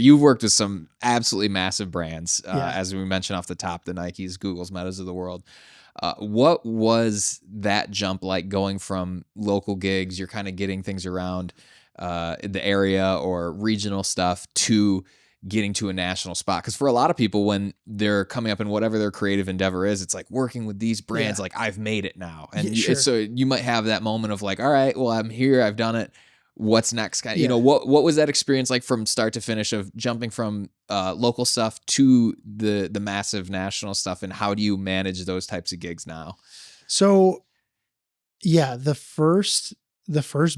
You've worked with some absolutely massive brands, Yeah. as we mentioned off the top, the Nikes, Googles, Metas of the world. What was that jump like going from local gigs, you're kind of getting things around in the area or regional stuff, to getting to a national spot? Because for a lot of people, when they're coming up in whatever their creative endeavor is, it's like working with these brands, Yeah. like I've made it now. And Yeah, sure. so you might have that moment of like, all right, well, I'm here, I've done it. What's next? Kind of, Yeah. what was that experience like from start to finish of jumping from local stuff to the massive national stuff, and how do you manage those types of gigs now? So yeah, the first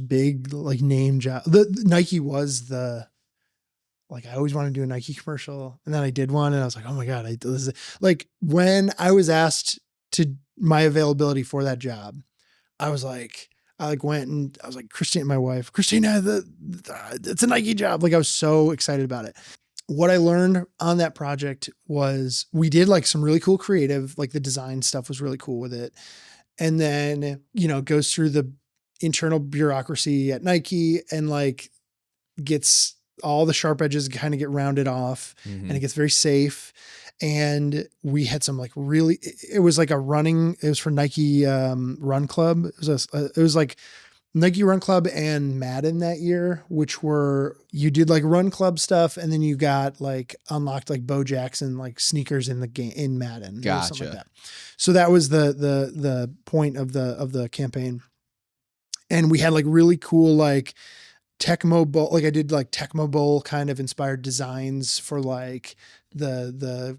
big like name job, the Nike was like, I always wanted to do a Nike commercial, and then I did one and I was like, oh my God, this is like, when I was asked to my availability for that job, I went and I was like, Christina, it's a Nike job. Like, I was so excited about it. What I learned on that project was we did like some really cool creative, like the design stuff was really cool with it. And then, it goes through the internal bureaucracy at Nike and like gets all the sharp edges kind of get rounded off, and it gets very safe. And we had some like really, it was like it was for Nike Run Club. It was like Nike Run Club and Madden that year, which you did like Run Club stuff, and then you got like unlocked like Bo Jackson like sneakers in the game in Madden, Gotcha. something like that. So that was the point of the campaign. And we had like really cool like Tecmo Bowl, like I did like Tecmo Bowl kind of inspired designs for like the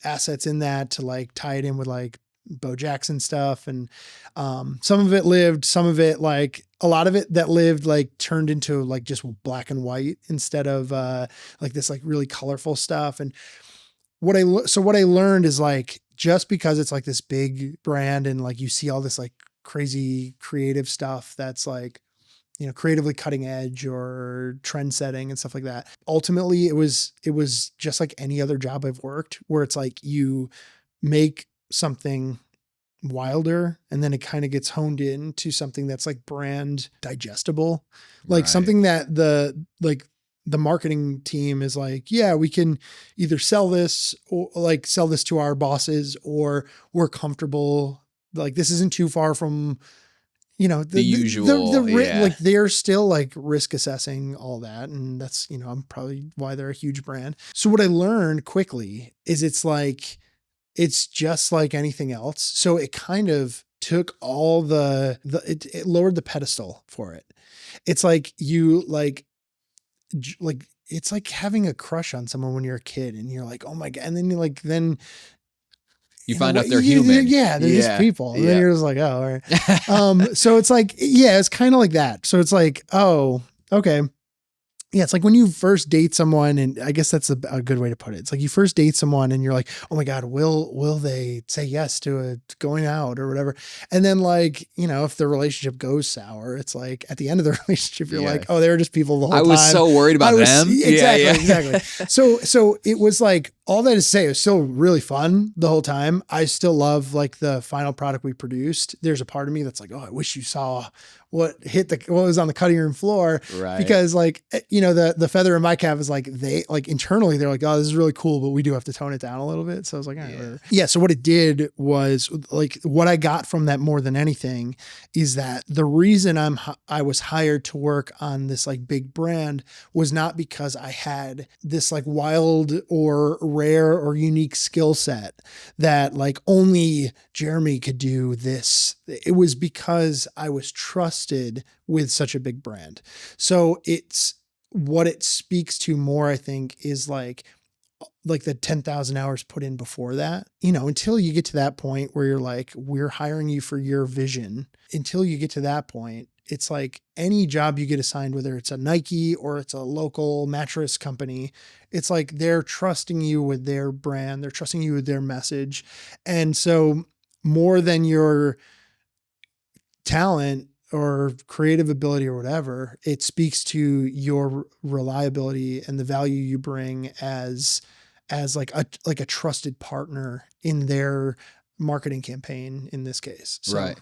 assets in that to like tie it in with like Bo Jackson stuff. And some of it lived, some of it, like a lot of it that lived like turned into like just black and white instead of like this like really colorful stuff. And what I learned is like, just because it's like this big brand and like you see all this like crazy creative stuff that's like, creatively cutting edge or trend setting and stuff like that. Ultimately, it was just like any other job I've worked, where it's like you make something wilder and then it kind of gets honed in to something that's like brand digestible, like something that the marketing team is like, yeah, we can either sell this or like sell this to our bosses, or we're comfortable. Like, this isn't too far from, the usual, like they're still like risk assessing all that. And that's, I'm probably why they're a huge brand. So what I learned quickly is it's just like anything else. So it kind of took all it lowered the pedestal for it. It's like it's like having a crush on someone when you're a kid and you're like, oh my God. And then you find out they're human. Yeah, they're just people. And then you're just like, oh, all right. So it's like, yeah, it's kind of like that. So it's like, oh, okay. Yeah, it's like when you first date someone, and I guess that's a good way to put it. It's like you first date someone and you're like, oh my God, will they say yes to going out or whatever? And then like, if the relationship goes sour, it's like at the end of the relationship, you're like, oh, they were just people the whole time. I was so worried about them. Exactly. So it was like, all that to say, it was still really fun the whole time. I still love like the final product we produced. There's a part of me that's like, oh, I wish you saw what was on the cutting room floor. Right. Because like, the feather in my cap is like, they like internally, they're like, oh, this is really cool, but we do have to tone it down a little bit. So I was like, all right, whatever. Yeah. So what it did was like, what I got from that more than anything is that the reason I was hired to work on this like big brand was not because I had this like wild or rare or unique skill set that like only Jeremy could do this. It was because I was trusted with such a big brand. So it's what it speaks to more, I think, is like the 10,000 hours put in before that, until you get to that point where you're like, we're hiring you for your vision. Until you get to that point, it's like any job you get assigned, whether it's a Nike or it's a local mattress company, it's like they're trusting you with their brand. They're trusting you with their message. And so more than your talent or creative ability or whatever, it speaks to your reliability and the value you bring as like a trusted partner in their marketing campaign in this case. So. Right.